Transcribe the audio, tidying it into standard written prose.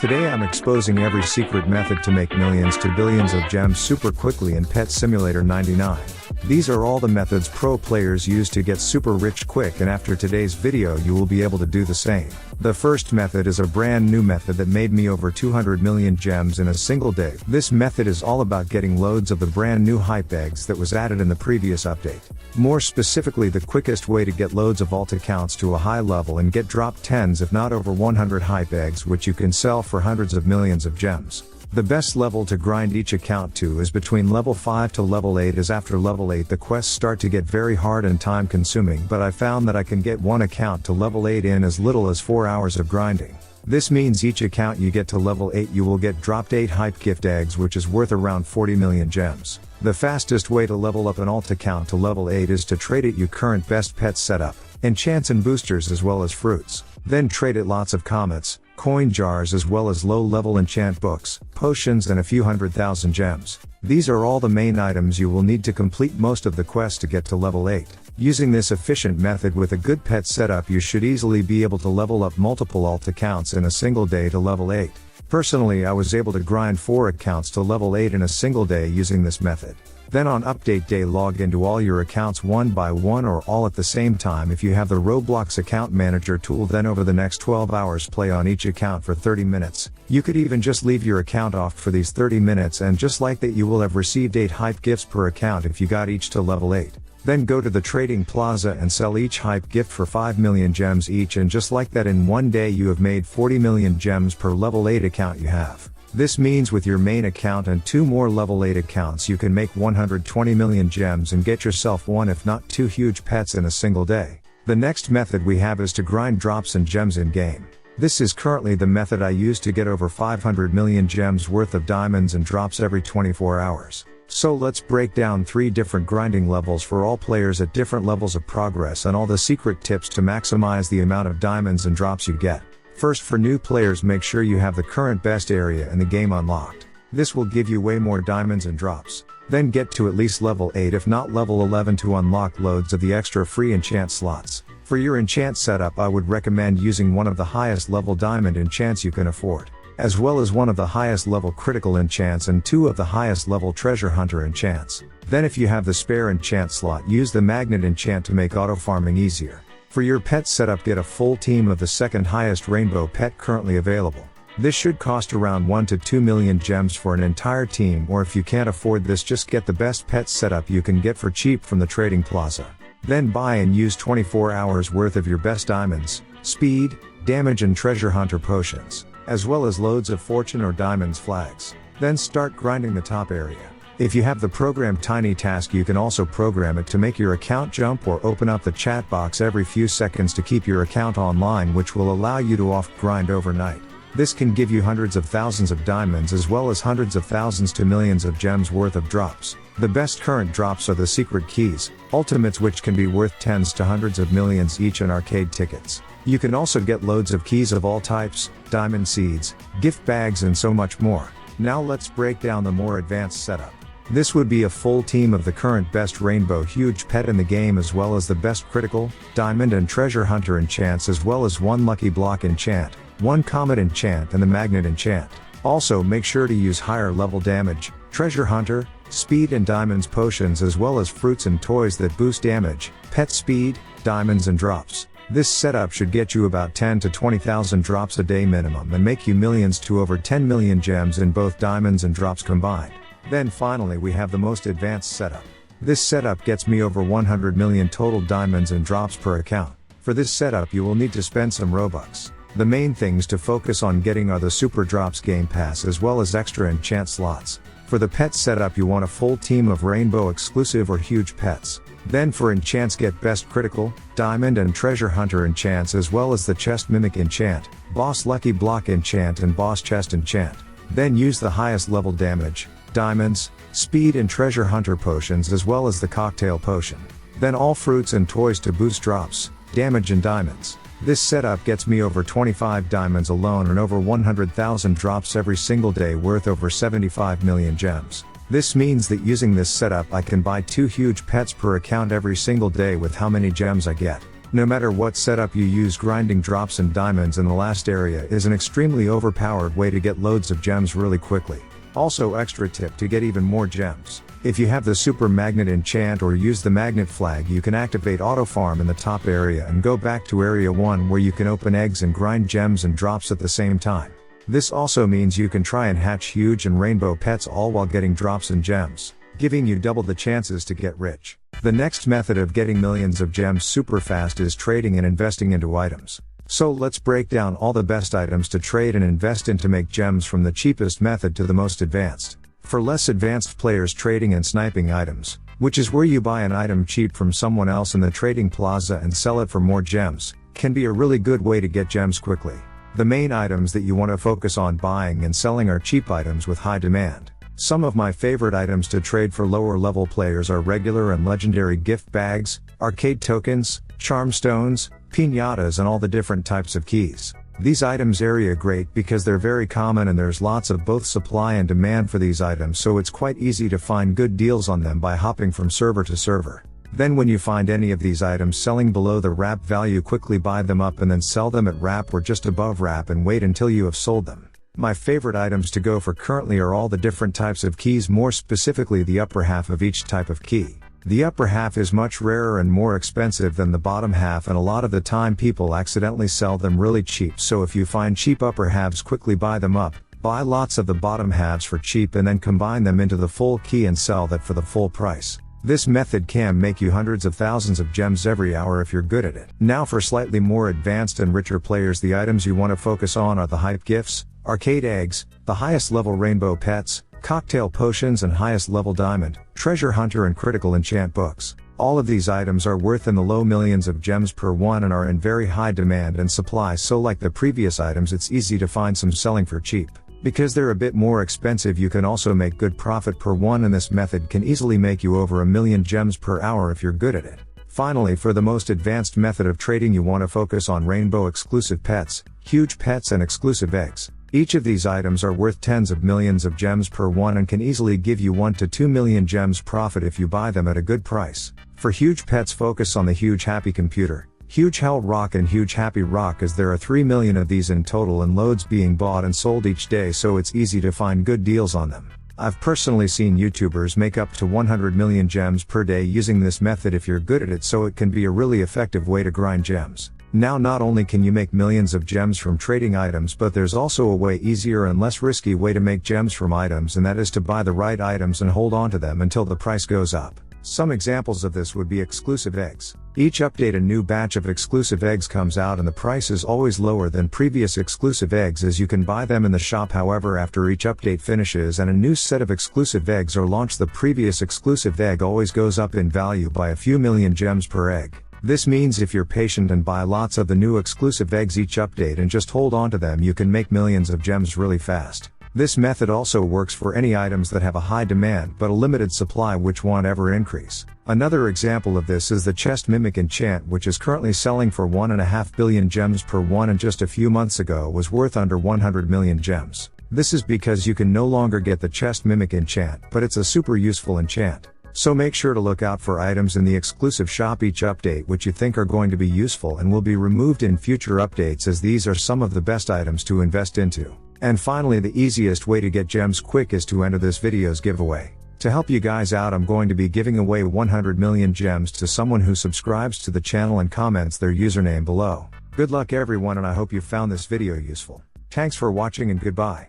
Today I'm exposing every secret method to make millions to billions of gems super quickly in Pet Simulator 99. These are all the methods pro players use to get super rich quick, and after today's video you will be able to do the same. The first method is a brand new method that made me over 200 million gems in a single day. This method is all about getting loads of the brand new hype eggs that was added in the previous update. More specifically, the quickest way to get loads of alt accounts to a high level and get drop 10s if not over 100 hype eggs, which you can sell for hundreds of millions of gems. The best level to grind each account to is between level 5 to level 8, as after level 8 the quests start to get very hard and time consuming, but I found that I can get one account to level 8 in as little as 4 hours of grinding. This means each account you get to level 8 you will get dropped 8 hype gift eggs, which is worth around 40 million gems. The fastest way to level up an alt account to level 8 is to trade it your current best pet setup, enchants and boosters as well as fruits. Then trade it lots of comets, coin jars as well as low-level enchant books, potions and a few 100,000 gems. These are all the main items you will need to complete most of the quests to get to level 8. Using this efficient method with a good pet setup you should easily be able to level up multiple alt accounts in a single day to level 8. Personally, I was able to grind 4 accounts to level 8 in a single day using this method. Then on update day log into all your accounts one by one or all at the same time if you have the Roblox account manager tool. Then over the next 12 hours play on each account for 30 minutes. You could even just leave your account off for these 30 minutes, and just like that you will have received 8 hype gifts per account if you got each to level 8. Then go to the trading plaza and sell each hype gift for 5 million gems each, and just like that in one day you have made 40 million gems per level 8 account you have. This means with your main account and 2 more level 8 accounts you can make 120 million gems and get yourself 1 if not 2 huge pets in a single day. The next method we have is to grind drops and gems in game. This is currently the method I use to get over 500 million gems worth of diamonds and drops every 24 hours. So let's break down 3 different grinding levels for all players at different levels of progress and all the secret tips to maximize the amount of diamonds and drops you get. First, for new players, make sure you have the current best area in the game unlocked. This will give you way more diamonds and drops. Then get to at least level 8 if not level 11 to unlock loads of the extra free enchant slots. For your enchant setup I would recommend using one of the highest level diamond enchants you can afford, as well as one of the highest level critical enchants and 2 of the highest level treasure hunter enchants. Then if you have the spare enchant slot, use the magnet enchant to make auto farming easier. For your pet setup, get a full team of the second highest rainbow pet currently available. This should cost around 1 to 2 million gems for an entire team, or if you can't afford this, just get the best pet setup you can get for cheap from the trading plaza. Then buy and use 24 hours worth of your best diamonds, speed, damage and treasure hunter potions, as well as loads of fortune or diamonds flags. Then start grinding the top area. If you have the program Tiny Task, you can also program it to make your account jump or open up the chat box every few seconds to keep your account online, which will allow you to off grind overnight. This can give you hundreds of thousands of diamonds as well as hundreds of thousands to millions of gems worth of drops. The best current drops are the secret keys, ultimates, which can be worth tens to hundreds of millions each, and arcade tickets. You can also get loads of keys of all types, diamond seeds, gift bags and so much more. Now let's break down the more advanced setup. This would be a full team of the current best rainbow huge pet in the game, as well as the best critical, diamond and treasure hunter enchants, as well as 1 lucky block enchant, 1 comet enchant and the magnet enchant. Also make sure to use higher level damage, treasure hunter, speed and diamonds potions, as well as fruits and toys that boost damage, pet speed, diamonds and drops. This setup should get you about 10 to 20,000 drops a day minimum and make you millions to over 10 million gems in both diamonds and drops combined. Then finally we have the most advanced setup. This setup gets me over 100 million total diamonds and drops per account. For this setup you will need to spend some Robux. The main things to focus on getting are the super drops game pass as well as extra enchant slots. For the pet setup you want a full team of rainbow exclusive or huge pets. Then for enchants, get best critical, diamond and treasure hunter enchants, as well as the chest mimic enchant, boss lucky block enchant and boss chest enchant. Then use the highest level damage, diamonds, speed and treasure hunter potions, as well as the cocktail potion. Then all fruits and toys to boost drops, damage and diamonds. This setup gets me over 25 diamonds alone and over 100,000 drops every single day worth over 75 million gems. This means that using this setup I can buy 2 huge pets per account every single day with how many gems I get. No matter what setup you use, grinding drops and diamonds in the last area is an extremely overpowered way to get loads of gems really quickly. Also, extra tip to get even more gems. If you have the super magnet enchant or use the magnet flag, you can activate auto farm in the top area and go back to area 1 where you can open eggs and grind gems and drops at the same time. This also means you can try and hatch huge and rainbow pets all while getting drops and gems, giving you double the chances to get rich. The next method of getting millions of gems super fast is trading and investing into items. So let's break down all the best items to trade and invest in to make gems, from the cheapest method to the most advanced. For less advanced players, trading and sniping items, which is where you buy an item cheap from someone else in the trading plaza and sell it for more gems, can be a really good way to get gems quickly. The main items that you want to focus on buying and selling are cheap items with high demand. Some of my favorite items to trade for lower level players are regular and legendary gift bags, arcade tokens, charm stones, piñatas, and all the different types of keys. These items are great because they're very common and there's lots of both supply and demand for these items, so it's quite easy to find good deals on them by hopping from server to server. Then when you find any of these items selling below the wrap value, quickly buy them up and then sell them at wrap or just above wrap and wait until you have sold them. My favorite items to go for currently are all the different types of keys, more specifically the upper half of each type of key. The upper half is much rarer and more expensive than the bottom half, and a lot of the time people accidentally sell them really cheap, so if you find cheap upper halves, quickly buy them up, buy lots of the bottom halves for cheap and then combine them into the full key and sell that for the full price. This method can make you hundreds of thousands of gems every hour if you're good at it. Now for slightly more advanced and richer players, the items you want to focus on are the hype gifts, arcade eggs, the highest level rainbow pets, cocktail potions, and highest level diamond, treasure hunter, and critical enchant books. All of these items are worth in the low millions of gems per one and are in very high demand and supply, so like the previous items, it's easy to find some selling for cheap. Because they're a bit more expensive, you can also make good profit per one, and this method can easily make you over 1,000,000 gems per hour if you're good at it. Finally, for the most advanced method of trading, you want to focus on rainbow exclusive pets, huge pets, and exclusive eggs. Each of these items are worth tens of millions of gems per one and can easily give you 1 to 2 million gems profit if you buy them at a good price. For huge pets, focus on the huge happy computer, huge hell rock, and huge happy rock, as there are 3 million of these in total and loads being bought and sold each day, so it's easy to find good deals on them. I've personally seen YouTubers make up to 100 million gems per day using this method if you're good at it, so it can be a really effective way to grind gems. Now, not only can you make millions of gems from trading items, but there's also a way easier and less risky way to make gems from items, and that is to buy the right items and hold on to them until the price goes up. Some examples of this would be exclusive eggs. Each update, a new batch of exclusive eggs comes out and the price is always lower than previous exclusive eggs, as you can buy them in the shop. However, after each update finishes and a new set of exclusive eggs are launched, the previous exclusive egg always goes up in value by a few million gems per egg. This means if you're patient and buy lots of the new exclusive eggs each update and just hold on to them, you can make millions of gems really fast. This method also works for any items that have a high demand but a limited supply, which won't ever increase. Another example of this is the chest mimic enchant, which is currently selling for 1.5 billion gems per one, and just a few months ago was worth under 100 million gems. This is because you can no longer get the chest mimic enchant, but it's a super useful enchant. So make sure to look out for items in the exclusive shop each update which you think are going to be useful and will be removed in future updates, as these are some of the best items to invest into. And finally, the easiest way to get gems quick is to enter this video's giveaway. To help you guys out, I'm going to be giving away 100 million gems to someone who subscribes to the channel and comments their username below. Good luck everyone, and I hope you found this video useful. Thanks for watching and goodbye.